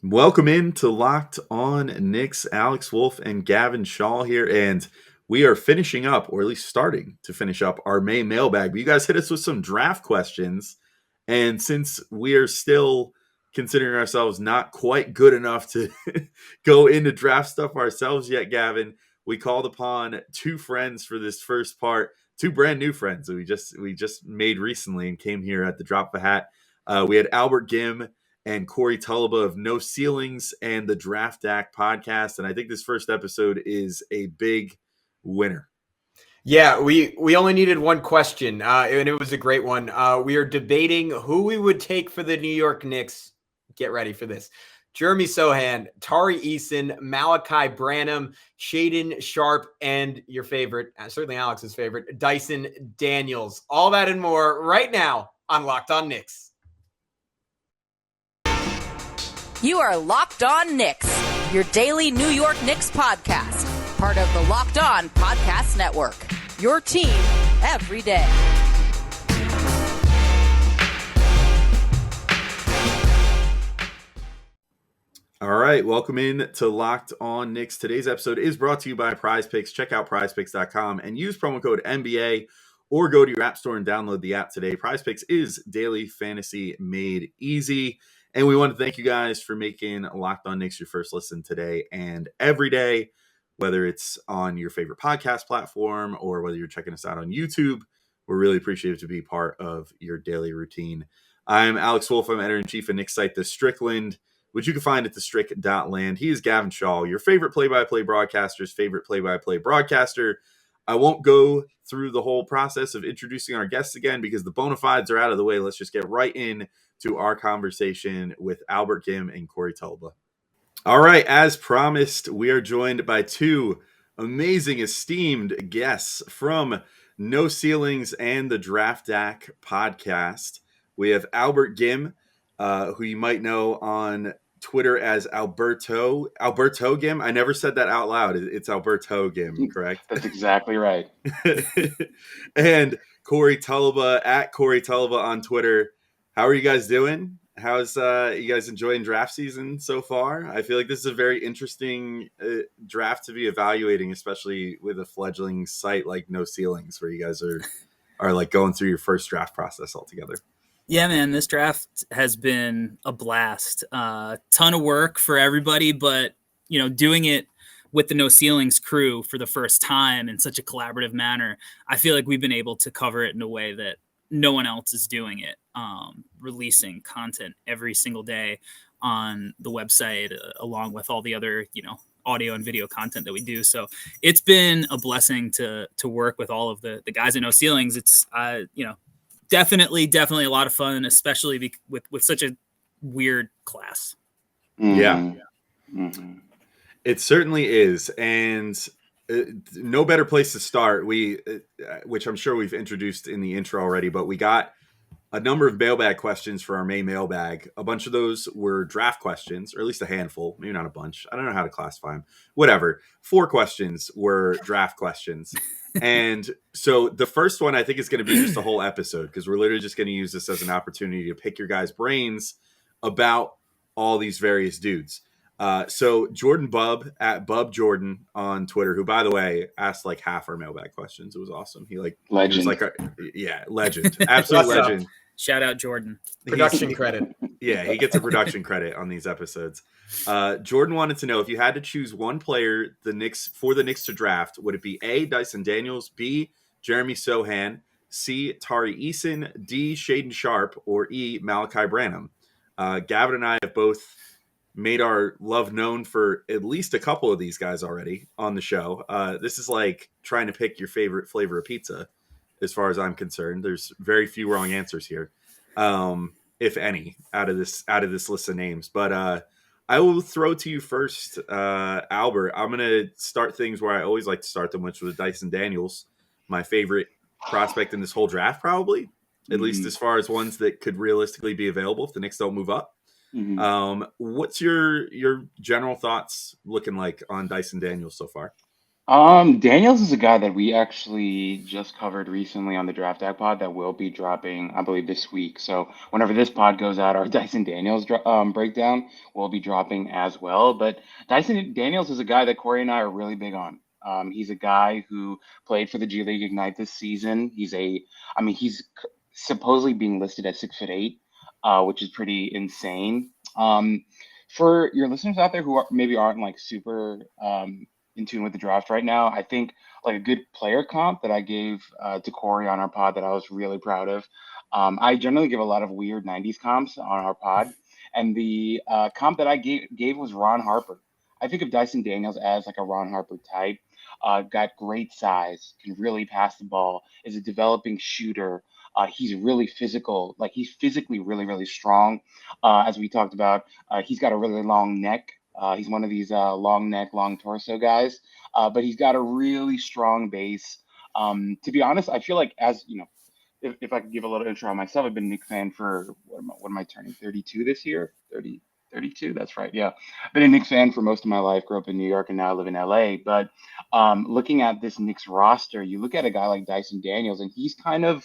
Welcome in to Locked On Knicks. Alex Wolf and Gavin Shaw here, and we are finishing up, or at least starting to finish up, our May mailbag. But you guys hit us with some draft questions, and since we are still considering ourselves not quite good enough to go into draft stuff ourselves yet, Gavin, we called upon two friends for this first part, two brand new friends that we just made recently and came here at the drop of a hat. We had Albert Ghim and Corey Tulaba of No Ceilings and the Draftdaq podcast. And I think this first episode is a big winner. Yeah, we only needed one question, and it was a great one. We are debating who we would take for the New York Knicks. Get ready for this. Jeremy Sochan, Tari Eason, Malaki Branham, Shaedon Sharpe, and your favorite, certainly Alex's favorite, Dyson Daniels. All that and more right now on Locked On Knicks. You are Locked On Knicks, your daily New York Knicks podcast, part of the Locked On Podcast Network, your team every day. All right, welcome in to Locked On Knicks. Today's episode is brought to you by Prize Picks. Check out prizepicks.com and use promo code NBA or go to your app store and download the app today. Prize Picks is daily fantasy made easy. And we want to thank you guys for making Locked On Knicks your first listen today and every day, whether it's on your favorite podcast platform or whether you're checking us out on YouTube. We're really appreciative to be part of your daily routine. I'm Alex Wolf. I'm editor-in-chief of Knicks site, The Strickland, which you can find at thestrick.land. He is Gavin Shaw, your favorite play-by-play broadcaster's favorite play-by-play broadcaster. I won't go through the whole process of introducing our guests again because the bona fides are out of the way. Let's just get right in to our conversation with Albert Ghim and Corey Tulaba. All right, as promised, we are joined by two amazing, esteemed guests from No Ceilings and the Draftdaq podcast. We have Albert Ghim, who you might know on Twitter as Alberto Ghim. I never said that out loud. It's Alberto Ghim, correct? That's exactly right. And Corey Tulaba at Corey Tulaba on Twitter. How are you guys doing? How's you guys enjoying draft season so far? I feel like this is a very interesting draft to be evaluating, especially with a fledgling site like No Ceilings, where you guys are like going through your first draft process altogether. Yeah, man, this draft has been a blast. Ton of work for everybody, but doing it with the No Ceilings crew for the first time in such a collaborative manner, I feel like we've been able to cover it in a way that no one else is doing it. Releasing content every single day on the website, along with all the other, audio and video content that we do. So it's been a blessing to work with all of the guys at No Ceilings. It's, definitely a lot of fun, especially with such a weird class. Mm-hmm. Yeah. Mm-hmm. It certainly is. And no better place to start. Which I'm sure we've introduced in the intro already, but we got a number of mailbag questions for our May mailbag. A bunch of those were draft questions, or at least a handful, maybe not a bunch. I don't know how to classify them. Whatever. 4 questions were draft questions. And so the first one I think is going to be just a whole episode because we're literally just going to use this as an opportunity to pick your guys' brains about all these various dudes. So Jordan Bub at Bub Jordan on Twitter, who by the way asked like half our mailbag questions. It was awesome. Legend. He was like, legend, absolute legend. Shout out Jordan. Production credit. Yeah, he gets a production credit on these episodes. Jordan wanted to know if you had to choose one player for the Knicks to draft, would it be A, Dyson Daniels, B, Jeremy Sochan, C, Tari Eason, D, Shaedon Sharpe, or E, Malaki Branham? Gavin and I have both made our love known for at least a couple of these guys already on the show. This is like trying to pick your favorite flavor of pizza, as far as I'm concerned. There's very few wrong answers here, if any, out of this list of names. But I will throw to you first, Albert. I'm going to start things where I always like to start them, which was Dyson Daniels, my favorite prospect in this whole draft, probably, at least as far as ones that could realistically be available if the Knicks don't move up. Mm-hmm. What's your general thoughts looking like on Dyson Daniels so far? Daniels is a guy that we actually just covered recently on the Draftdaq pod that will be dropping, I believe, this week. So whenever this pod goes out, our Dyson Daniels breakdown will be dropping as well. But Dyson Daniels is a guy that Corey and I are really big on. He's a guy who played for the G League Ignite this season. He's supposedly being listed at 6'8", which is pretty insane. For your listeners out there who maybe aren't like super in tune with the draft right now. I think like a good player comp that I gave to Corey on our pod that I was really proud of. I generally give a lot of weird 90s comps on our pod. And the comp that I gave was Ron Harper. I think of Dyson Daniels as like a Ron Harper type. Got great size, can really pass the ball, is a developing shooter. He's really physical, like he's physically really, really strong. As we talked about, he's got a really long neck. He's one of these long neck, long torso guys, but he's got a really strong base. To be honest, I feel like as you know, if I could give a little intro on myself, I've been a Knicks fan for what am I turning 32 this year? 32. That's right. Yeah, been a Knicks fan for most of my life. Grew up in New York and now I live in LA. But looking at this Knicks roster, you look at a guy like Dyson Daniels, and he's kind of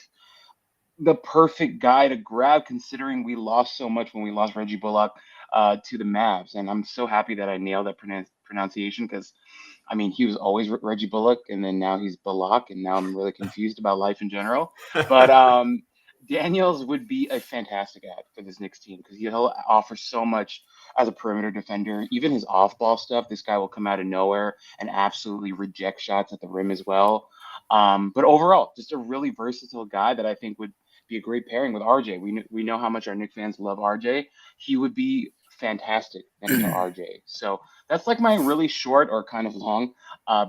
the perfect guy to grab considering we lost so much when we lost Reggie Bullock to the Mavs. And I'm so happy that I nailed that pronunciation because, I mean, he was always Reggie Bullock and then now he's Bullock. And now I'm really confused about life in general. But Daniels would be a fantastic ad for this Knicks team because he'll offer so much as a perimeter defender. Even his off-ball stuff, this guy will come out of nowhere and absolutely reject shots at the rim as well. But overall, just a really versatile guy that I think would be a great pairing with RJ. We know how much our Knicks fans love RJ. He would be fantastic next to RJ. So that's like my really short or kind of long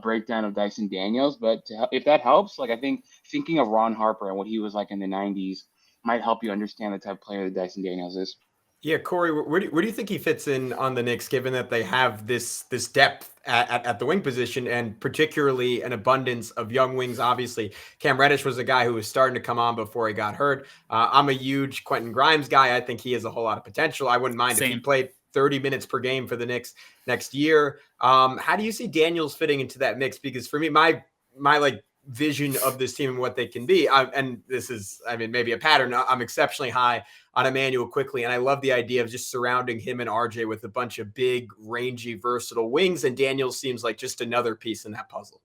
breakdown of Dyson Daniels. But if that helps, like I think thinking of Ron Harper and what he was like in the 90s might help you understand the type of player that Dyson Daniels is. Yeah, Corey, where do you think he fits in on the Knicks, given that they have this depth at the wing position and particularly an abundance of young wings? Obviously, Cam Reddish was a guy who was starting to come on before he got hurt. I'm a huge Quentin Grimes guy. I think he has a whole lot of potential. I wouldn't mind if he played 30 minutes per game for the Knicks next year. How do you see Daniels fitting into that mix? Because for me, my like vision of this team and what they can be, and this is, I mean, maybe a pattern. I'm exceptionally high on Emmanuel Quickly, and I love the idea of just surrounding him and RJ with a bunch of big, rangy, versatile wings, and Daniels seems like just another piece in that puzzle.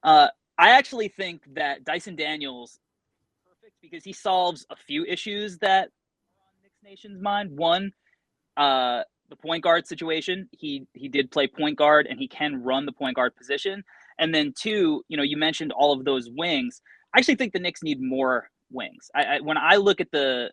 I actually think that Dyson Daniels is perfect because he solves a few issues that are on Knicks Nation's mind. One, the point guard situation. He did play point guard, and he can run the point guard position. And then two, you mentioned all of those wings. I actually think the Knicks need more wings. When I look at the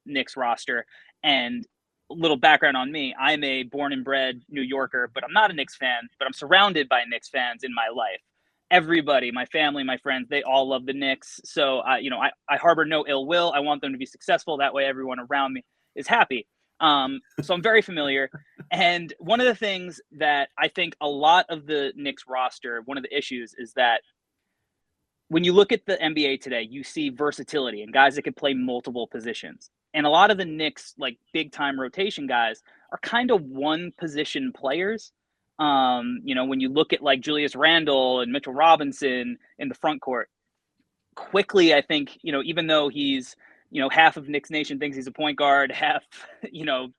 Knicks roster, and a little background on me, I'm a born and bred New Yorker, but I'm not a Knicks fan, but I'm surrounded by Knicks fans in my life. Everybody, my family, my friends, they all love the Knicks. So, I harbor no ill will. I want them to be successful. That way everyone around me is happy. So I'm very familiar. And one of the things that I think a lot of the Knicks roster, one of the issues is that when you look at the NBA today, you see versatility and guys that can play multiple positions. And a lot of the Knicks, like big time rotation guys, are kind of one position players. When you look at like Julius Randle and Mitchell Robinson in the front court, Quickly, I think, even though he's, half of Knicks Nation thinks he's a point guard, half,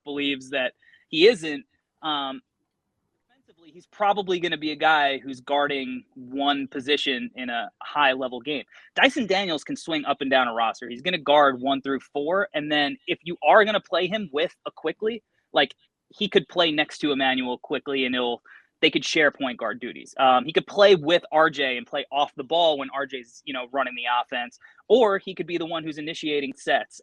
believes that he isn't. Defensively, he's probably going to be a guy who's guarding one position in a high level game. Dyson Daniels can swing up and down a roster. He's going to guard 1 through 4. And then if you are going to play him with a Quickly, like he could play next to Emmanuel Quickly and they could share point guard duties. He could play with RJ and play off the ball when RJ's, running the offense, or he could be the one who's initiating sets.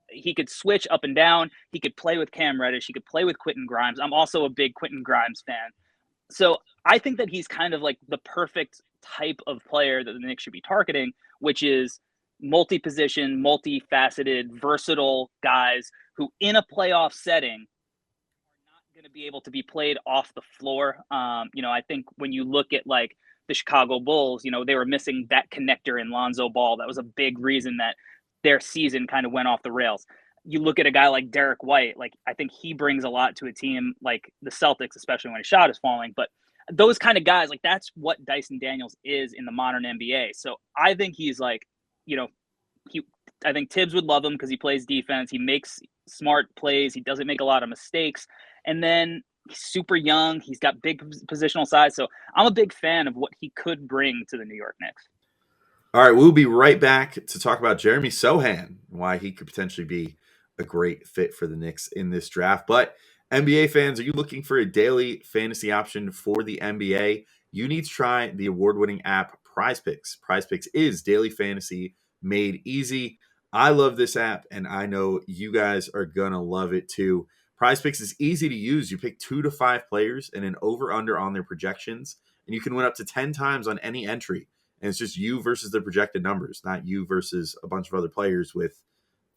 He could switch up and down. He could play with Cam Reddish. He could play with Quentin Grimes. I'm also a big Quentin Grimes fan. So I think that he's kind of like the perfect type of player that the Knicks should be targeting, which is multi-position, multifaceted, versatile guys who in a playoff setting going to be able to be played off the floor. I think when you look at like the Chicago Bulls, they were missing that connector in Lonzo Ball. That was a big reason that their season kind of went off the rails. You look at a guy like Derek White, like I think he brings a lot to a team like the Celtics, especially when his shot is falling. But those kind of guys, like that's what Dyson Daniels is in the modern NBA. So I think he's like, I think Tibbs would love him because he plays defense. He makes smart plays. He doesn't make a lot of mistakes. And then he's super young. He's got big positional size. So I'm a big fan of what he could bring to the New York Knicks. All right, we'll be right back to talk about Jeremy Sochan and why he could potentially be a great fit for the Knicks in this draft. But NBA fans, are you looking for a daily fantasy option for the NBA? You need to try the award-winning app Prize Picks. Prize Picks is daily fantasy made easy. I love this app, and I know you guys are going to love it too. Prize Picks is easy to use. You pick 2 to 5 players and an over-under on their projections, and you can win up to 10 times on any entry. And it's just you versus the projected numbers, not you versus a bunch of other players with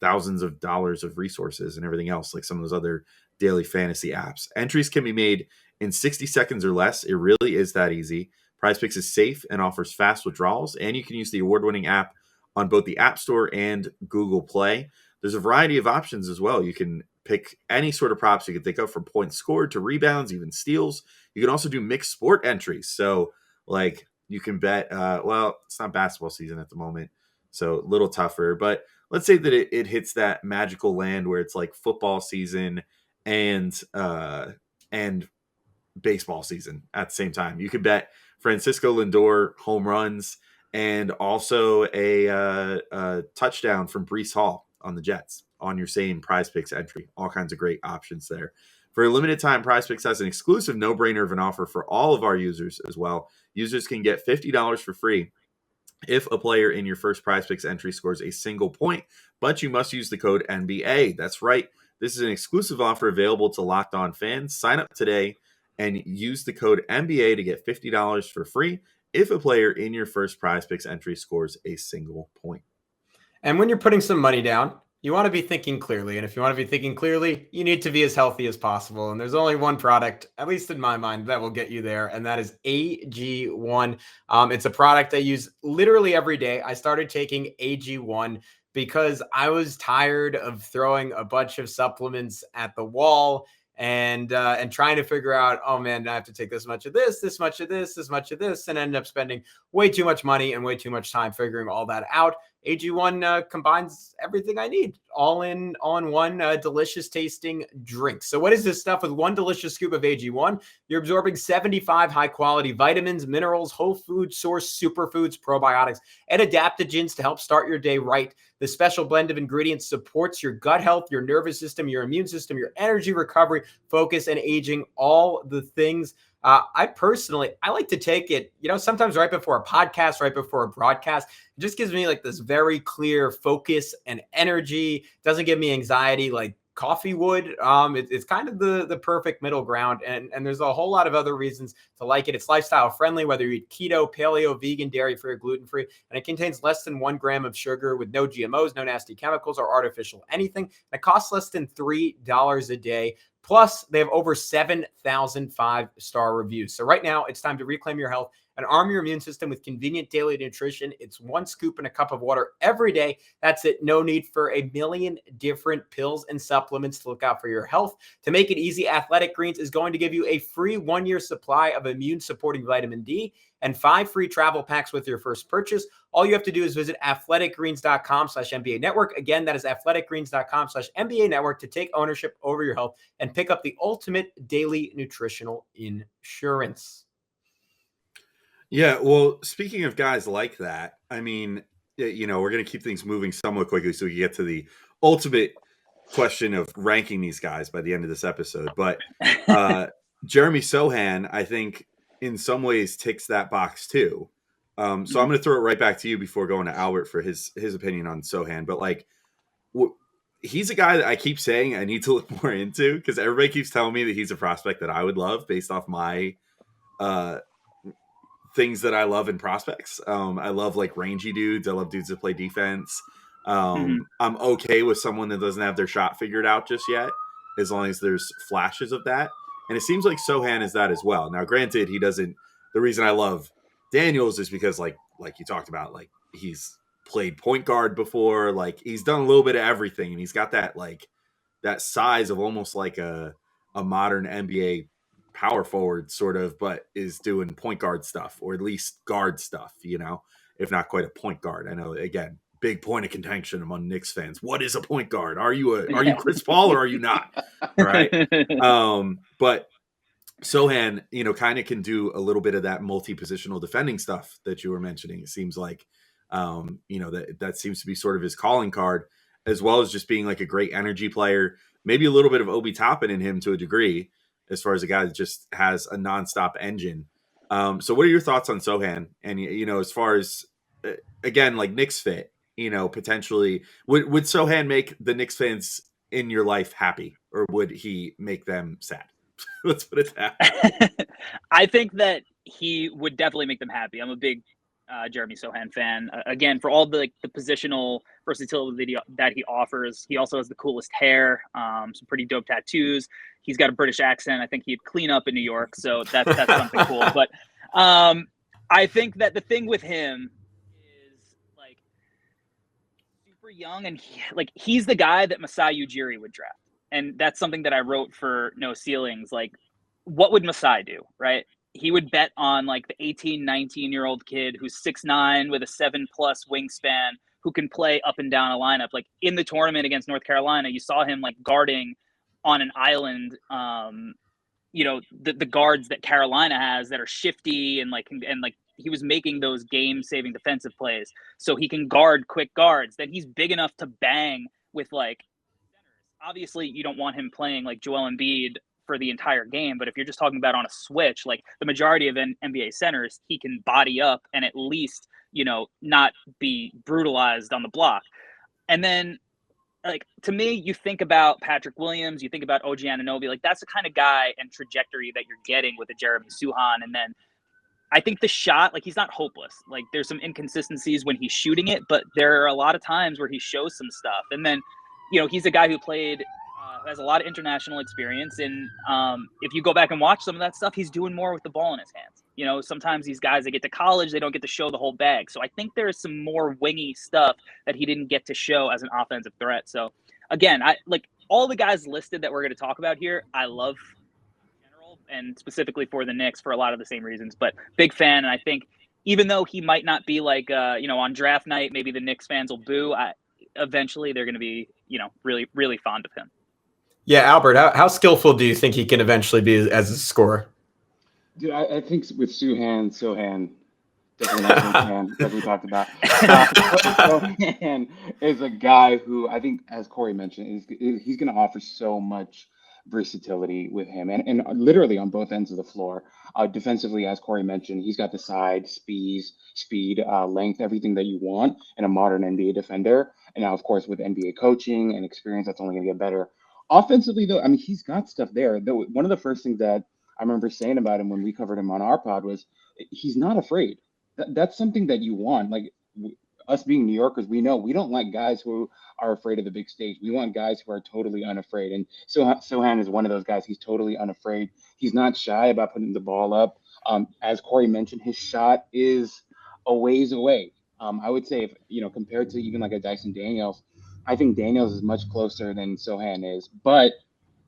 thousands of dollars of resources and everything else, like some of those other daily fantasy apps. Entries can be made in 60 seconds or less. It really is that easy. PrizePicks is safe and offers fast withdrawals, and you can use the award-winning app on both the App Store and Google Play. There's a variety of options as well. You can pick any sort of props you can think of, from points scored to rebounds, even steals. You can also do mixed sport entries. So, like, you can bet, it's not basketball season at the moment, so a little tougher. But let's say that it hits that magical land where it's like football season and baseball season at the same time. You could bet Francisco Lindor home runs and also a touchdown from Breece Hall on the Jets on your same PrizePicks entry. All kinds of great options there. For a limited time, PrizePicks has an exclusive no-brainer of an offer for all of our users as well. Users can get $50 for free if a player in your first PrizePicks entry scores a single point, but you must use the code NBA. That's right. This is an exclusive offer available to Locked On fans. Sign up today and use the code NBA to get $50 for free if a player in your first PrizePicks entry scores a single point. And when you're putting some money down, you want to be thinking clearly. And if you want to be thinking clearly, you need to be as healthy as possible. And there's only one product, at least in my mind, that will get you there. And that is AG1. It's a product I use literally every day. I started taking AG1 because I was tired of throwing a bunch of supplements at the wall and trying to figure out, oh man, I have to take this much of this, this much of this, this much of this, and end up spending way too much money and way too much time figuring all that out. AG1 combines everything I need all in on one delicious tasting drink. So what is this stuff? With one delicious scoop of AG1, you're absorbing 75 high quality vitamins, minerals, whole food source superfoods, probiotics, and adaptogens to help start your day right. The special blend of ingredients supports your gut health, your nervous system, your immune system, your energy recovery, focus, and aging, all the things. I like to take it, sometimes right before a podcast, right before a broadcast. It just gives me like this very clear focus and energy. Doesn't give me anxiety like coffee would. It's kind of the perfect middle ground. And there's a whole lot of other reasons to like it. It's lifestyle friendly, whether you eat keto, paleo, vegan, dairy-free, or gluten-free. And it contains less than 1 gram of sugar with no GMOs, no nasty chemicals or artificial anything. And it costs less than $3 a day. Plus, they have over 7,000 5-star reviews. So right now, it's time to reclaim your health and arm your immune system with convenient daily nutrition. It's 1 scoop in a cup of water every day. That's it. No need for a million different pills and supplements to look out for your health. To make it easy, Athletic Greens is going to give you a free 1-year supply of immune-supporting vitamin D and 5 free travel packs with your first purchase. All you have to do is visit athleticgreens.com/NBA network. Again, that is athleticgreens.com/NBA network to take ownership over your health and pick up the ultimate daily nutritional insurance. Yeah, well, speaking of guys like that, I mean, we're going to keep things moving somewhat quickly so we can get to the ultimate question of ranking these guys by the end of this episode. But Jeremy Sochan, I think, in some ways ticks that box too. So I'm going to throw it right back to you before going to Albert for his opinion on Sochan. But he's a guy that I keep saying I need to look more into because everybody keeps telling me that he's a prospect that I would love based off my things that I love in prospects. I love like rangy dudes. I love dudes that play defense. I'm okay with someone that doesn't have their shot figured out just yet, as long as there's flashes of that. And it seems like Sochan is that as well. Now, granted, he doesn't. The reason I love Daniels is because, like you talked about, like he's played point guard before. Like he's done a little bit of everything, and he's got that that size of almost like a modern NBA power forward sort of, but is doing point guard stuff, or at least guard stuff, if not quite a point guard. I know, again, big point of contention among Knicks fans. What is a point guard? Are you Chris Paul or are you not? All right. But Sochan, kind of can do a little bit of that multi-positional defending stuff that you were mentioning. It seems like, that seems to be sort of his calling card, as well as just being like a great energy player, maybe a little bit of Obi Toppin in him to a degree, as far as a guy that just has a nonstop engine. So what are your thoughts on Sochan? And, as far as, again, like Knicks fit, potentially, would Sochan make the Knicks fans in your life happy, or would he make them sad? Let's put it that way. I think that he would definitely make them happy. I'm a big Jeremy Sochan fan. Again, for all the positional versatility that he offers. He also has the coolest hair, some pretty dope tattoos. He's got a British accent. I think he'd clean up in New York, so that's something cool. But I think that the thing with him is like super young, and he's the guy that Masai Ujiri would draft. And that's something that I wrote for No Ceilings. Like, what would Masai do, right? He would bet on like the 18, 19-year-old kid who's 6'9" with a 7+ wingspan who can play up and down a lineup. Like in the tournament against North Carolina, you saw him like guarding on an island, the guards that Carolina has that are shifty and he was making those game-saving defensive plays. So he can guard quick guards. Then he's big enough to bang with like, obviously you don't want him playing like Joel Embiid for the entire game, but if you're just talking about on a switch, like the majority of NBA centers, he can body up and at least, not be brutalized on the block. And then like, to me, you think about Patrick Williams, you think about OG Anunoby, like that's the kind of guy and trajectory that you're getting with a Jeremy Sochan. And then I think the shot, like he's not hopeless. Like there's some inconsistencies when he's shooting it, but there are a lot of times where he shows some stuff. And then, he's a guy who played, has a lot of international experience. And if you go back and watch some of that stuff, he's doing more with the ball in his hands. Sometimes these guys that get to college, they don't get to show the whole bag. So I think there's some more wingy stuff that he didn't get to show as an offensive threat. So again, I like all the guys listed that we're going to talk about here. I love in general, and specifically for the Knicks for a lot of the same reasons, but big fan. And I think even though he might not be like, on draft night, maybe the Knicks fans will boo. Eventually they're going to be, really, really fond of him. Yeah, Albert, how skillful do you think he can eventually be as a scorer? Dude, I think with Sochan, definitely not Sochan, as we talked about. Sochan is a guy who I think, as Corey mentioned, he's going to offer so much versatility with him, and literally on both ends of the floor. Defensively, as Corey mentioned, he's got the side speed, length, everything that you want in a modern NBA defender. And now, of course, with NBA coaching and experience, that's only going to get better. Offensively, though, I mean, he's got stuff there. Though one of the first things that I remember saying about him when we covered him on our pod was he's not afraid. That's something that you want. Like us being New Yorkers, we know we don't like guys who are afraid of the big stage. We want guys who are totally unafraid. And Sochan is one of those guys. He's totally unafraid. He's not shy about putting the ball up. As Corey mentioned, his shot is a ways away. I would say, if compared to even like a Dyson Daniels, I think Daniels is much closer than Sochan is. But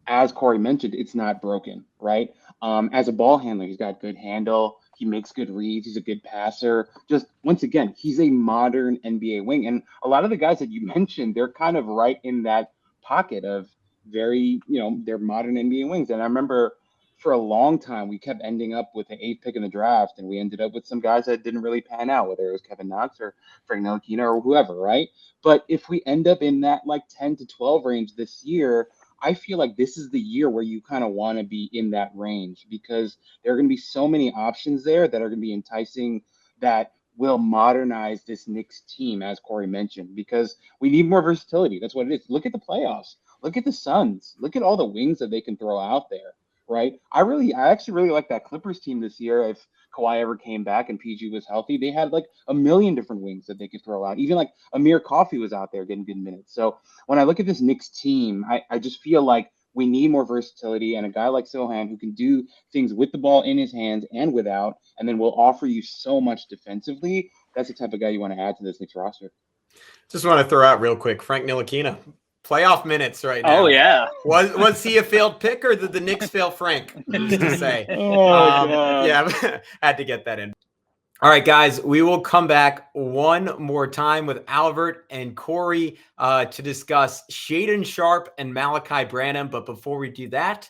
as Corey mentioned, it's not broken, right? As a ball handler, he's got good handle. He makes good reads. He's a good passer. Just once again, he's a modern NBA wing. And a lot of the guys that you mentioned, they're kind of right in that pocket of very, they're modern NBA wings. And I remember for a long time, we kept ending up with the 8th pick in the draft, and we ended up with some guys that didn't really pan out, whether it was Kevin Knox or Frank Ntilikina or whoever, right? But if we end up in that like 10 to 12 range this year, I feel like this is the year where you kind of want to be in that range, because there are going to be so many options there that are going to be enticing, that will modernize this Knicks team, as Corey mentioned, because we need more versatility. That's what it is. Look at the playoffs. Look at the Suns. Look at all the wings that they can throw out there, right? I actually really like that Clippers team this year. If Kawhi ever came back and PG was healthy, they had like a million different wings that they could throw out. Even like Amir Coffey was out there getting good minutes. So when I look at this Knicks team, I just feel like we need more versatility, and a guy like Sochan who can do things with the ball in his hands and without, and then will offer you so much defensively. That's the type of guy you want to add to this Knicks roster. Just want to throw out real quick, Frank Ntilikina. Playoff minutes right now. Oh yeah. Was he a failed pick, or did the Knicks fail Frank? Who's to say? God. Yeah, had to get that in. All right, guys, we will come back one more time with Albert and Corey to discuss Shaedon Sharpe and Malaki Branham. But before we do that,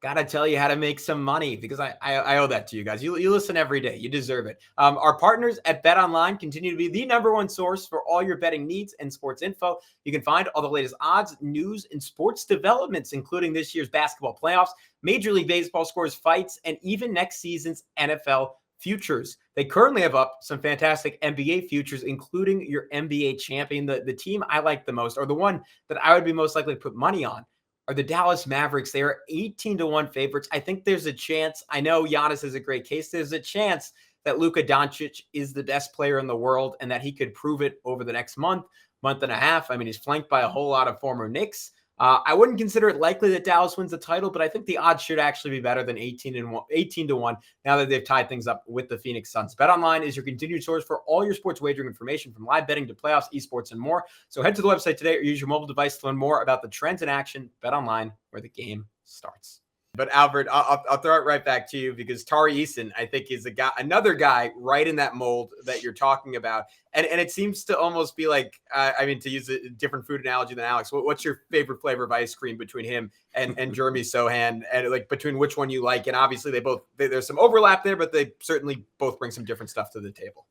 got to tell you how to make some money, because I owe that to you guys. You listen every day. You deserve it. Our partners at BetOnline continue to be the #1 source for all your betting needs and sports info. You can find all the latest odds, news, and sports developments, including this year's basketball playoffs, Major League Baseball scores, fights, and even next season's NFL futures. They currently have up some fantastic NBA futures, including your NBA champion. The team I like the most, or the one that I would be most likely to put money on, are the Dallas Mavericks. They are 18-1 favorites. I think there's a chance. I know Giannis is a great case. There's a chance that Luka Doncic is the best player in the world and that he could prove it over the next month and a half. I mean, he's flanked by a whole lot of former Knicks. I wouldn't consider it likely that Dallas wins the title, but I think the odds should actually be better than 18-1 now that they've tied things up with the Phoenix Suns. BetOnline is your continued source for all your sports wagering information, from live betting to playoffs, esports, and more. So head to the website today or use your mobile device to learn more about the trends in action. BetOnline, where the game starts. But Albert, I'll throw it right back to you, because Tari Eason, I think, is another guy right in that mold that you're talking about. And it seems to almost be like, to use a different food analogy than Alex, what's your favorite flavor of ice cream between him and Jeremy Sochan, and like between which one you like? And obviously there's some overlap there, but they certainly both bring some different stuff to the table.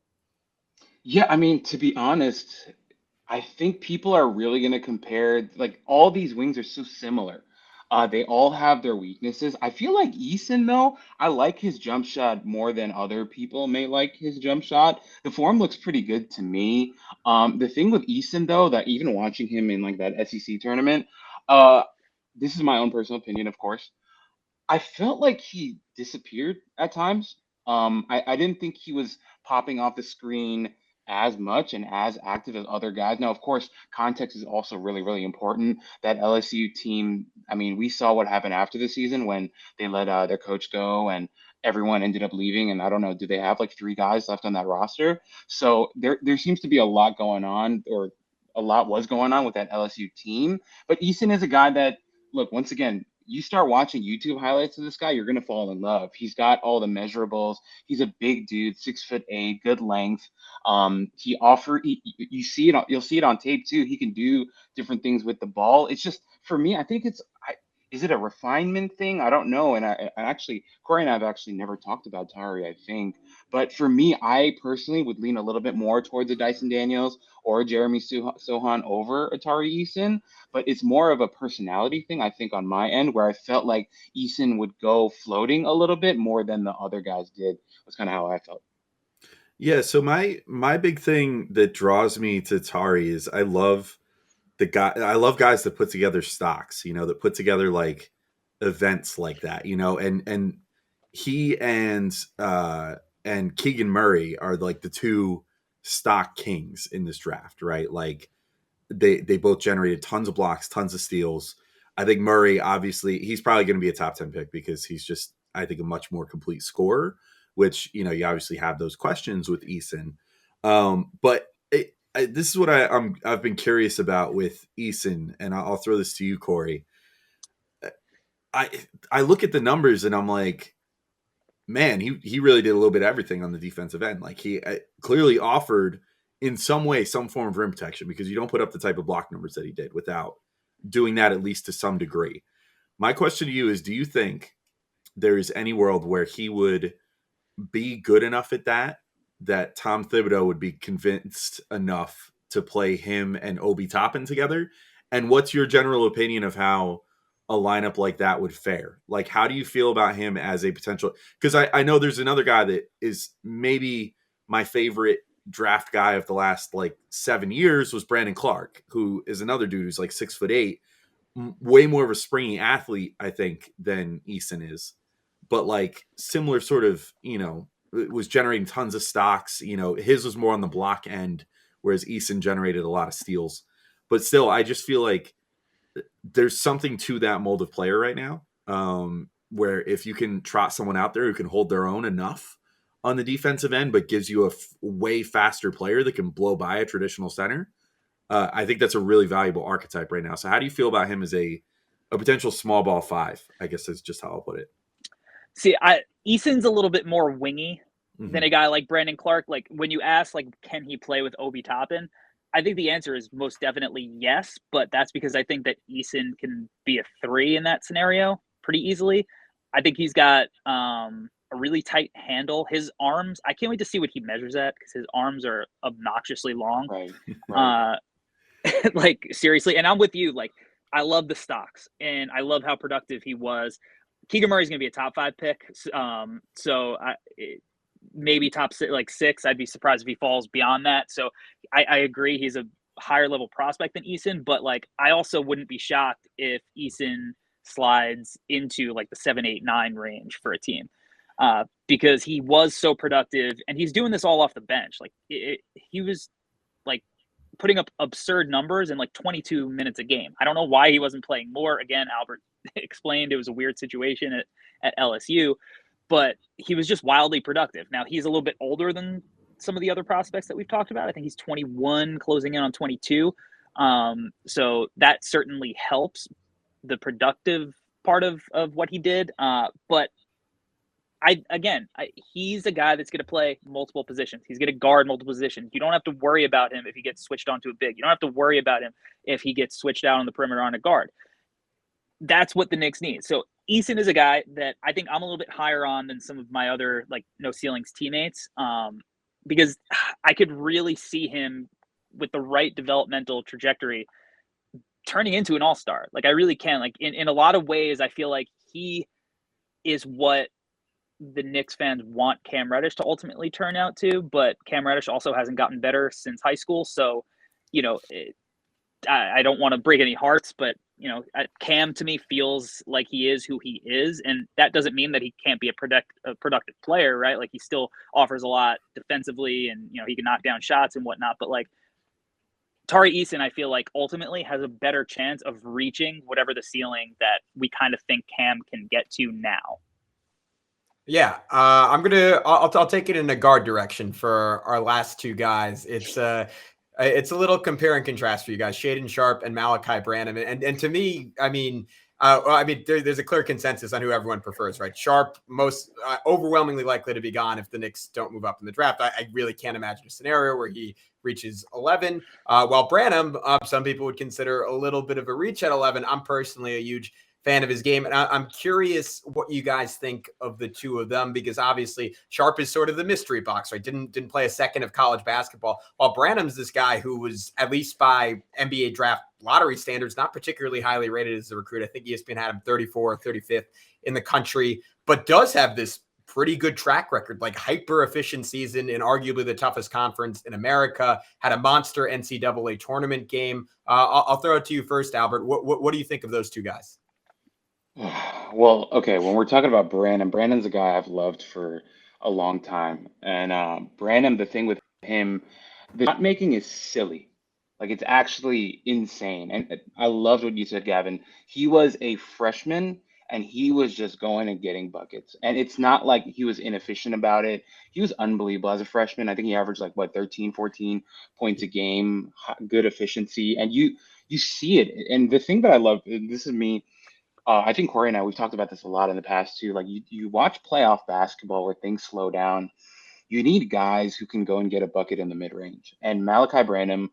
Yeah, I mean, to be honest, I think people are really going to compare, like, all these wings are so similar. They all have their weaknesses. I feel like Eason, though, I like his jump shot more than other people may like his jump shot. The form looks pretty good to me. The thing with Eason, though, that even watching him in like that SEC tournament, this is my own personal opinion, of course. I felt like he disappeared at times. I didn't think he was popping off the screen as much and as active as other guys. Now, of course, context is also really, really important. That LSU team, I mean, we saw what happened after the season when they let their coach go and everyone ended up leaving. And I don't know, do they have like 3 guys left on that roster? So there seems to be a lot going on, or a lot was going on with that LSU team. But Eason is a guy that, look, once again, you start watching YouTube highlights of this guy, you're going to fall in love. He's got all the measurables. He's a big dude, 6'8", good length. You see it, you'll see it on tape too. He can do different things with the ball. It's just, for me, I think is it a refinement thing? I don't know. And I actually, Corey and I have actually never talked about Tari, I think. But for me, I personally would lean a little bit more towards a Dyson Daniels or Jeremy Sochan over a Tari Eason. But it's more of a personality thing, I think, on my end, where I felt like Eason would go floating a little bit more than the other guys did. Was kind of how I felt. Yeah, so my big thing that draws me to Tari is I love guys that put together stocks, that put together like events like that, and he and Keegan Murray are like the 2 stock kings in this draft, right? Like they both generated tons of blocks, tons of steals. I think Murray, obviously, he's probably going to be a top 10 pick because he's just, I think, a much more complete scorer, which, you obviously have those questions with Eason. But this is what I've been curious about with Eason, and I'll throw this to you, Corey. I look at the numbers and I'm like, man, he really did a little bit of everything on the defensive end. Like he clearly offered in some way some form of rim protection, because you don't put up the type of block numbers that he did without doing that at least to some degree. My question to you is, do you think there is any world where he would be good enough at that Tom Thibodeau would be convinced enough to play him and Obi Toppin together? And what's your general opinion of how a lineup like that would fare? Like, how do you feel about him as a potential? Because I know there's another guy that is maybe my favorite draft guy of the last like 7 years was Brandon Clark, who is another dude who's like 6'8", way more of a springy athlete, I think, than Eason is. But like similar sort of, was generating tons of stocks. His was more on the block end, whereas Eason generated a lot of steals. But still, I just feel like there's something to that mold of player right now, where if you can trot someone out there who can hold their own enough on the defensive end, but gives you a way faster player that can blow by a traditional center, I think that's a really valuable archetype right now. So how do you feel about him as a potential small ball 5? I guess is just how I'll put it. See, Eason's a little bit more wingy than a guy like Brandon Clark. Like when you ask, like, can he play with Obi Toppin? I think the answer is most definitely yes, but that's because I think that Eason can be a 3 in that scenario pretty easily. I think he's got a really tight handle. His arms, I can't wait to see what he measures at because his arms are obnoxiously long. Right. Like seriously, and I'm with you. Like I love the stocks and I love how productive he was. Keegan Murray's going to be a top 5 pick. So maybe top 6, like 6. I'd be surprised if he falls beyond that. So I agree. He's a higher level prospect than Eason, but like, I also wouldn't be shocked if Eason slides into like the 7, 8, 9 range for a team. Because he was so productive and he's doing this all off the bench. Like he was like putting up absurd numbers in like 22 minutes a game. I don't know why he wasn't playing more. Again, Albert explained it was a weird situation at LSU, but he was just wildly productive. Now he's a little bit older than some of the other prospects that we've talked about. I think he's 21, closing in on 22. So that certainly helps the productive part of what he did. But he's a guy that's going to play multiple positions. He's going to guard multiple positions. You don't have to worry about him if he gets switched onto a big. You don't have to worry about him if he gets switched out on the perimeter on a guard. That's what the Knicks need. So Eason is a guy that I think I'm a little bit higher on than some of my other like no ceilings teammates, because I could really see him with the right developmental trajectory turning into an all-star. Like I really can. Like in a lot of ways, I feel like he is what the Knicks fans want Cam Reddish to ultimately turn out to, but Cam Reddish also hasn't gotten better since high school. So, you know, I don't want to break any hearts, but you know, Cam to me feels like he is who he is, and that doesn't mean that he can't be a productive player, right? Like he still offers a lot defensively, and you know he can knock down shots and whatnot. But like Tari Eason, I feel like ultimately has a better chance of reaching whatever the ceiling that we kind of think Cam can get to now. Yeah, I'll take it in a guard direction for our last 2 guys. It's a little compare and contrast for you guys, Shaedon Sharpe and Malaki Branham. And to me, there's a clear consensus on who everyone prefers, right? Sharpe, most overwhelmingly likely to be gone if the Knicks don't move up in the draft. I really can't imagine a scenario where he reaches 11. While Branham, some people would consider a little bit of a reach at 11. I'm personally a huge fan of his game. And I'm curious what you guys think of the 2 of them, because obviously Sharpe is sort of the mystery box, right? Didn't play a second of college basketball, while Branham's this guy who was, at least by NBA draft lottery standards, not particularly highly rated as a recruit. I think ESPN had him 34 or 35th in the country, but does have this pretty good track record, like hyper efficient season in arguably the toughest conference in America, had a monster NCAA tournament game. I'll throw it to you first, Albert. What do you think of those 2 guys? Well, okay, when we're talking about Brandon's a guy I've loved for a long time. And Brandon, the thing with him, the shot making is silly. Like it's actually insane. And I loved what you said, Gavin. He was a freshman and he was just going and getting buckets. And it's not like he was inefficient about it. He was unbelievable as a freshman. I think he averaged like 13, 14 points a game, good efficiency. And you see it. And the thing that I love, and this is me, I think Corey and I, we've talked about this a lot in the past too. Like you watch playoff basketball where things slow down. You need guys who can go and get a bucket in the mid range. And Malaki Branham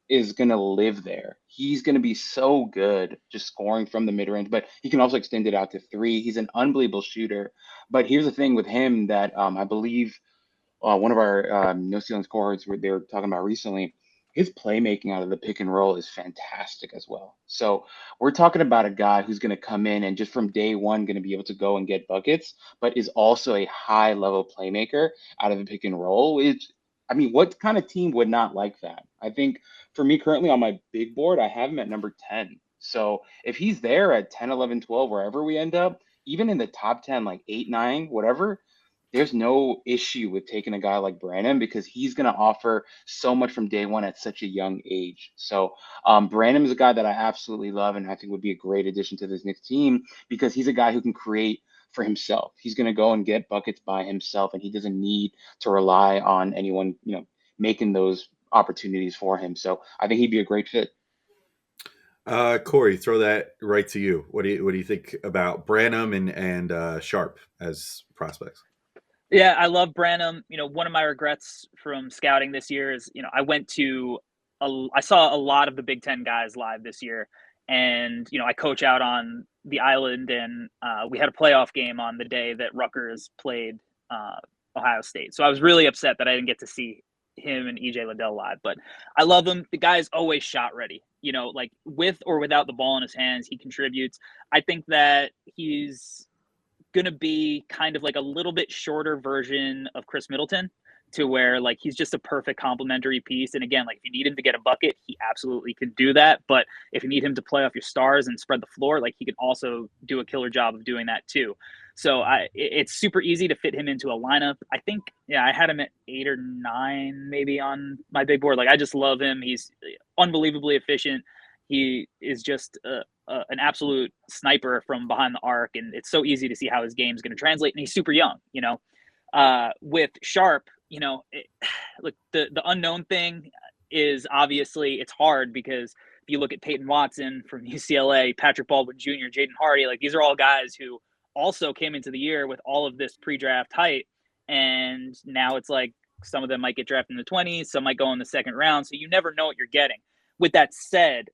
is going to live there. He's going to be so good just scoring from the mid range, but he can also extend it out to 3. He's an unbelievable shooter. But here's the thing with him that I believe one of our no ceilings cohorts they were talking about recently. His playmaking out of the pick and roll is fantastic as well. So we're talking about a guy who's going to come in and just from day one going to be able to go and get buckets, but is also a high level playmaker out of the pick and roll. What kind of team would not like that? I think for me currently on my big board, I have him at number 10. So if he's there at 10, 11, 12, wherever we end up, even in the top 10, like 8, 9, whatever, there's no issue with taking a guy like Branham because he's going to offer so much from day one at such a young age. So Branham is a guy that I absolutely love and I think would be a great addition to this Knicks team because he's a guy who can create for himself. He's going to go and get buckets by himself and he doesn't need to rely on anyone, making those opportunities for him. So I think he'd be a great fit. Corey, throw that right to you. What do you think about Branham and Sharpe as prospects? Yeah, I love Branham. One of my regrets from scouting this year is, I saw a lot of the Big Ten guys live this year, and I coach out on the island, and we had a playoff game on the day that Rutgers played Ohio State. So I was really upset that I didn't get to see him and EJ Liddell live, but I love him. The guy's always shot ready. Like with or without the ball in his hands, he contributes. I think that he's going to be kind of like a little bit shorter version of Chris Middleton, to where like he's just a perfect complementary piece. And again, like if you need him to get a bucket, he absolutely can do that. But if you need him to play off your stars and spread the floor, like he can also do a killer job of doing that too. So it's super easy to fit him into a lineup. I think, I had him at 8 or 9 maybe on my big board. Like I just love him. He's unbelievably efficient. He is just an absolute sniper from behind the arc, and it's so easy to see how his game's going to translate. And he's super young, with Sharpe, look, the unknown thing is obviously it's hard because if you look at Peyton Watson from UCLA, Patrick Baldwin Jr., Jaden Hardy, like these are all guys who also came into the year with all of this pre-draft hype, and now it's like some of them might get drafted in the 20s, some might go in the second round, so you never know what you're getting. With that said,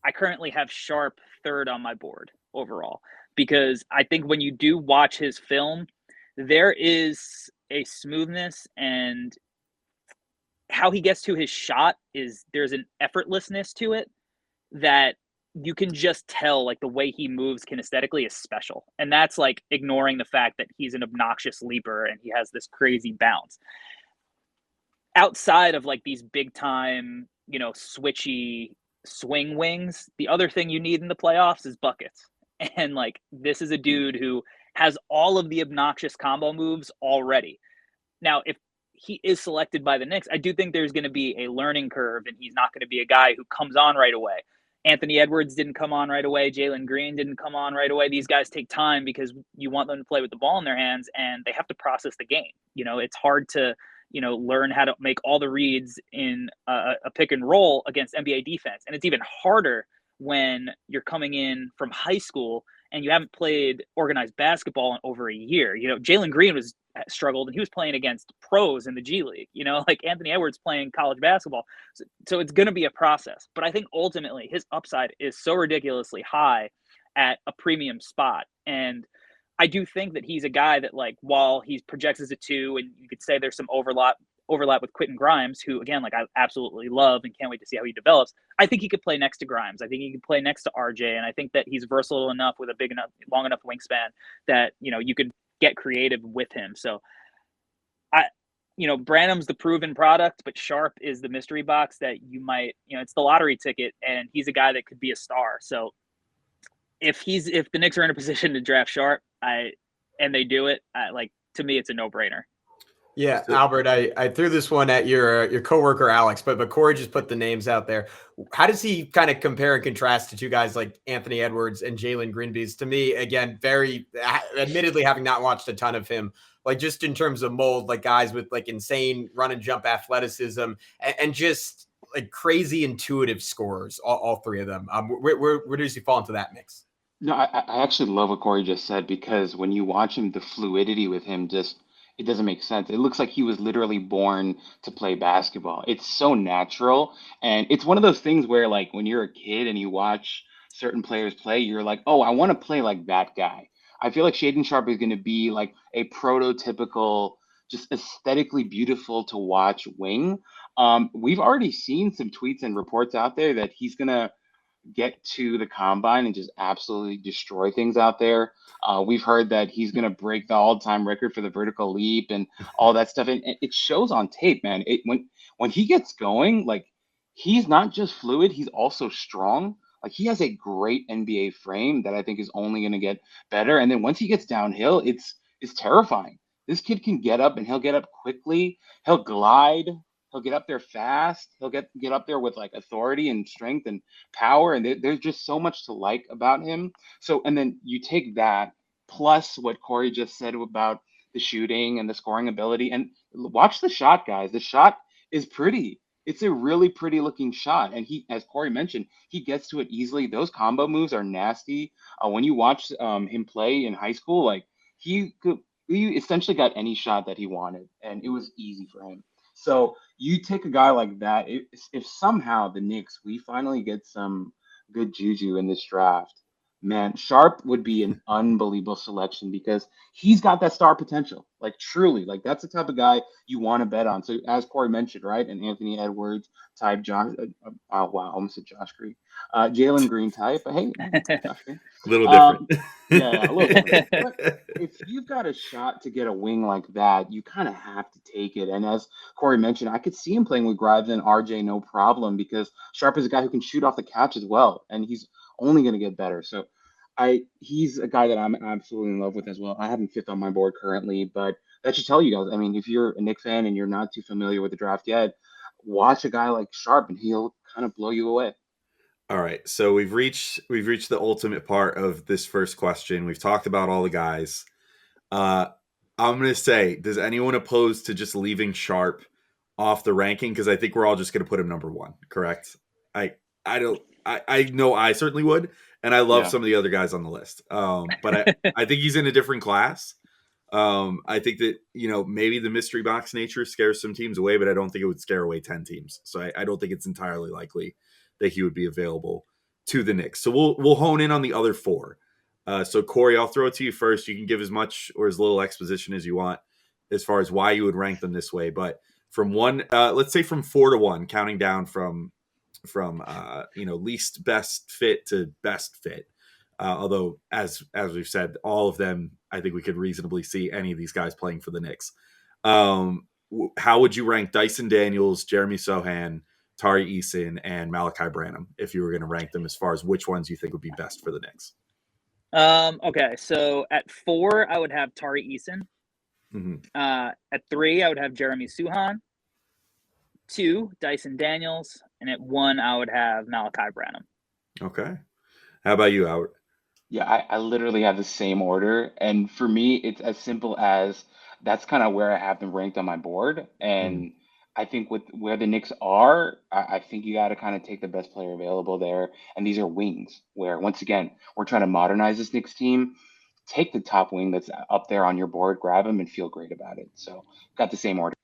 I currently have Sharpe 3rd on my board overall, because I think when you do watch his film, there is a smoothness, and how he gets to his shot is there's an effortlessness to it that you can just tell, like the way he moves kinesthetically is special. And that's like ignoring the fact that he's an obnoxious leaper and he has this crazy bounce. Outside of like these big time, switchy swing wings, the other thing you need in the playoffs is buckets. And like this is a dude who has all of the obnoxious combo moves already. Now, if he is selected by the Knicks, I do think there's going to be a learning curve, and he's not going to be a guy who comes on right away. Anthony Edwards didn't come on right away. Jalen Green didn't come on right away. These guys take time because you want them to play with the ball in their hands, and they have to process the game. It's hard to learn how to make all the reads in a pick and roll against NBA defense. And it's even harder when you're coming in from high school and you haven't played organized basketball in over a year. Jalen Green was struggled, and he was playing against pros in the G League, like Anthony Edwards playing college basketball. So it's going to be a process. But I think ultimately his upside is so ridiculously high at a premium spot. And I do think that he's a guy that, like, while he projects as a 2, and you could say there's some overlap with Quentin Grimes, who, again, like I absolutely love and can't wait to see how he develops. I think he could play next to Grimes. I think he could play next to RJ. And I think that he's versatile enough with a big enough, long enough wingspan that, you could get creative with him. So Branham's the proven product, but Sharpe is the mystery box that you might, it's the lottery ticket, and he's a guy that could be a star. So if the Knicks are in a position to draft Sharpe, and they do it, to me, it's a no-brainer. Yeah, Albert, I threw this one at your coworker Alex, but Corey just put the names out there. How does he kind of compare and contrast to 2 guys like Anthony Edwards and Jalen Green? Because to me, again, admittedly having not watched a ton of him, like just in terms of mold, like guys with like insane run and jump athleticism and just like crazy intuitive scorers, all 3 of them. Where does he fall into that mix? No, I actually love what Corey just said, because when you watch him, the fluidity with him it doesn't make sense. It looks like he was literally born to play basketball. It's so natural. And it's one of those things where, like, when you're a kid and you watch certain players play, you're like, oh, I want to play like that guy. I feel like Shaedon Sharpe is going to be like a prototypical, just aesthetically beautiful to watch wing. We've already seen some tweets and reports out there that he's going to get to the combine and just absolutely destroy things out there. We've heard that he's going to break the all-time record for the vertical leap and all that stuff. And it shows on tape, man. When he gets going, like, he's not just fluid, he's also strong. Like, he has a great NBA frame that I think is only going to get better. And then once he gets downhill, it's terrifying. This kid can get up, and he'll get up quickly. He'll glide. He'll get up there fast. He'll get up there with like authority and strength and power. And there's just so much to like about him. So, and then you take that plus what Corey just said about the shooting and the scoring ability, and watch the shot, guys. The shot is pretty. it's a really pretty looking shot. And he, as Corey mentioned, he gets to it easily. Those combo moves are nasty. When you watch him play in high school, like he essentially got any shot that he wanted, and it was easy for him. So you take a guy like that. If somehow the Knicks, we finally get some good juju in this draft, man, Sharpe would be an unbelievable selection because he's got that star potential. Like truly, like that's the type of guy you want to bet on. So as Corey mentioned, right, and Anthony Edwards type, Josh. Oh wow, almost said Josh Green, Jalen Green type. But hey, Josh Green. A little different. Yeah, a little different. But if you've got a shot to get a wing like that, you kind of have to take it. And as Corey mentioned, I could see him playing with Grimes and RJ no problem because Sharpe is a guy who can shoot off the catch as well, and he's only going to get better. So he's a guy that I'm absolutely in love with as well. I have him fifth on my board currently, but that should tell you guys. I mean, if you're a Knicks fan and you're not too familiar with the draft yet, watch a guy like Sharpe and he'll kind of blow you away. All right, so we've reached the ultimate part of this first question. We've talked about all the guys. I'm gonna say, does anyone oppose to just leaving Sharpe off the ranking? Because I think we're all just gonna put him number one. Correct? I know I certainly would, and I love some of the other guys on the list. But I think he's in a different class. I think that maybe the mystery box nature scares some teams away, but I don't think it would scare away 10 teams. So I don't think it's entirely likely that he would be available to the Knicks. So we'll hone in on the other four. So Corey, I'll throw it to you first. You can give as much or as little exposition as you want as far as why you would rank them this way. But from one, let's say from 4 to 1, counting down from least best fit to best fit. Although as we've said, all of them, I think we could reasonably see any of these guys playing for the Knicks. How would you rank Dyson Daniels, Jeremy Sochan, Tari Eason, and Malaki Branham if you were going to rank them as far as which ones you think would be best for the Knicks? Okay, so at 4, I would have Tari Eason. Mm-hmm. At 3, I would have Jeremy Sochan. 2, Dyson Daniels. And at 1, I would have Malaki Branham. Okay. How about you, Howard? Yeah, I literally have the same order. And for me, it's as simple as that's kind of where I have them ranked on my board. And I think with where the Knicks are, I think you got to kind of take the best player available there. And these are wings where, once again, we're trying to modernize this Knicks team. Take the top wing that's up there on your board, grab him, and feel great about it. So got the same order.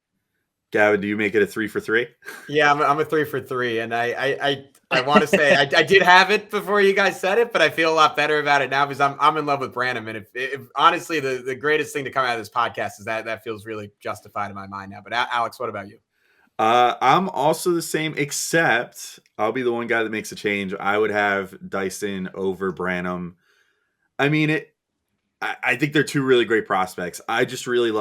Gavin, do you make it a 3 for 3? Yeah, I'm a 3 for 3, and I want to say I did have it before you guys said it, but I feel a lot better about it now because I'm in love with Branham, and if honestly the greatest thing to come out of this podcast is that feels really justified in my mind now. But Alex, what about you? I'm also the same, except I'll be the one guy that makes a change. I would have Dyson over Branham. I mean, I think they're two really great prospects. I just really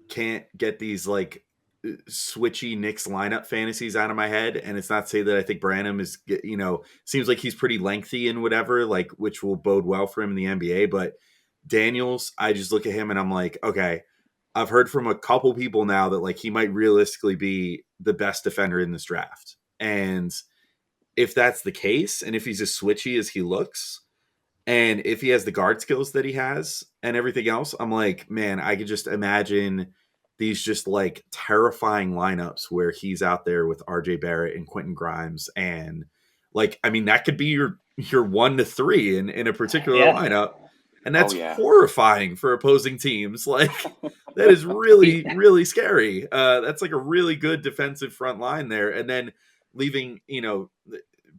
can't get these switchy Knicks lineup fantasies out of my head. And it's not to say that I think Branham is, seems like he's pretty lengthy and whatever, which will bode well for him in the NBA. But Daniels, I just look at him and I'm like, okay, I've heard from a couple people now that he might realistically be the best defender in this draft. And if that's the case, and if he's as switchy as he looks, and if he has the guard skills that he has and everything else, I'm like, man, I could just imagine these just terrifying lineups where he's out there with RJ Barrett and Quentin Grimes. And that could be your 1 to 3 in a particular lineup. And that's horrifying for opposing teams. That is really, really scary. That's a really good defensive front line there. And then leaving,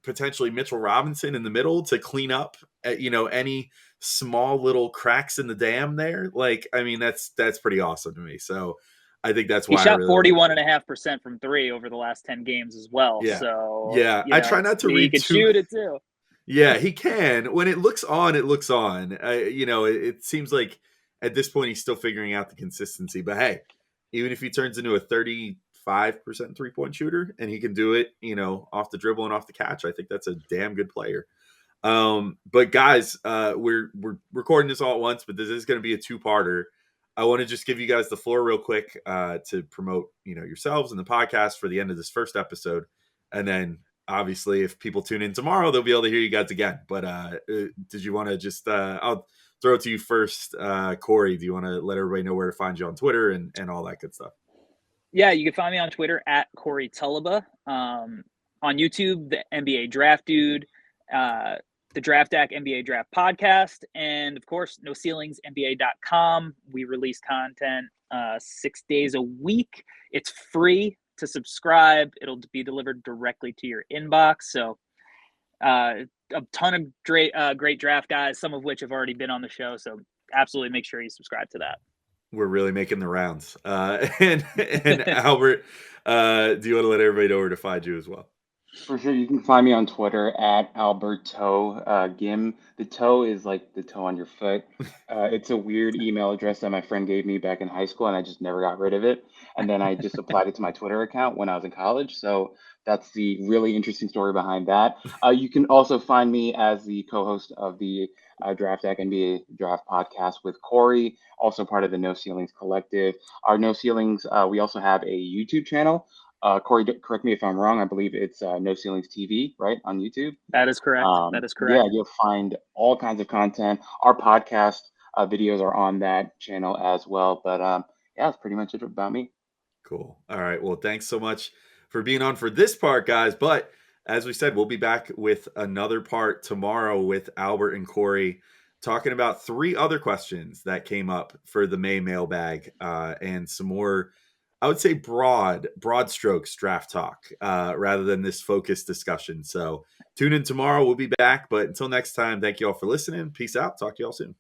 potentially Mitchell Robinson in the middle to clean up, any small little cracks in the dam there. That's pretty awesome to me. So I think that's why he shot 41.5% from 3 over the last 10 games as well. Yeah. So I try not to read. He can shoot it too. Yeah, he can. When it looks on, it looks on. It seems like at this point he's still figuring out the consistency. But hey, even if he turns into a 35% 3-point shooter and he can do it, off the dribble and off the catch, I think that's a damn good player. But guys, we're recording this all at once, but this is going to be a 2-parter. I want to just give you guys the floor real quick to promote, yourselves and the podcast for the end of this first episode. And then obviously if people tune in tomorrow, they'll be able to hear you guys again. But did you want to just, I'll throw it to you first. Corey, do you want to let everybody know where to find you on Twitter and all that good stuff? Yeah, you can find me on Twitter at Corey Tulaba. On YouTube, the NBA Draft Dude, the Draftdaq NBA Draft Podcast, and of course, NoCeilingsNBA.com. We release content 6 days a week. It's free to subscribe. It'll be delivered directly to your inbox. So a ton of great draft guys, some of which have already been on the show. So absolutely make sure you subscribe to that. We're really making the rounds. And Albert, do you want to let everybody know where to find you as well? For sure, you can find me on Twitter at Alberto Ghim. The toe is like the toe on your foot. It's a weird email address that my friend gave me back in high school, and I just never got rid of it. And then I just applied it to my Twitter account when I was in college. So that's the really interesting story behind that. You can also find me as the co-host of the Draftdaq NBA Draft Podcast with Corey, also part of the No Ceilings Collective. Our No Ceilings, we also have a YouTube channel. Corey, correct me if I'm wrong. I believe it's No Ceilings TV, right, on YouTube. That is correct. That is correct. Yeah, you'll find all kinds of content. Our podcast videos are on that channel as well. But yeah, that's pretty much it about me. Cool. All right. Well, thanks so much for being on for this part, guys. But as we said, we'll be back with another part tomorrow with Albert and Corey talking about 3 other questions that came up for the May mailbag and some more, I would say, broad strokes draft talk rather than this focused discussion. So tune in tomorrow. We'll be back. But until next time, thank you all for listening. Peace out. Talk to you all soon.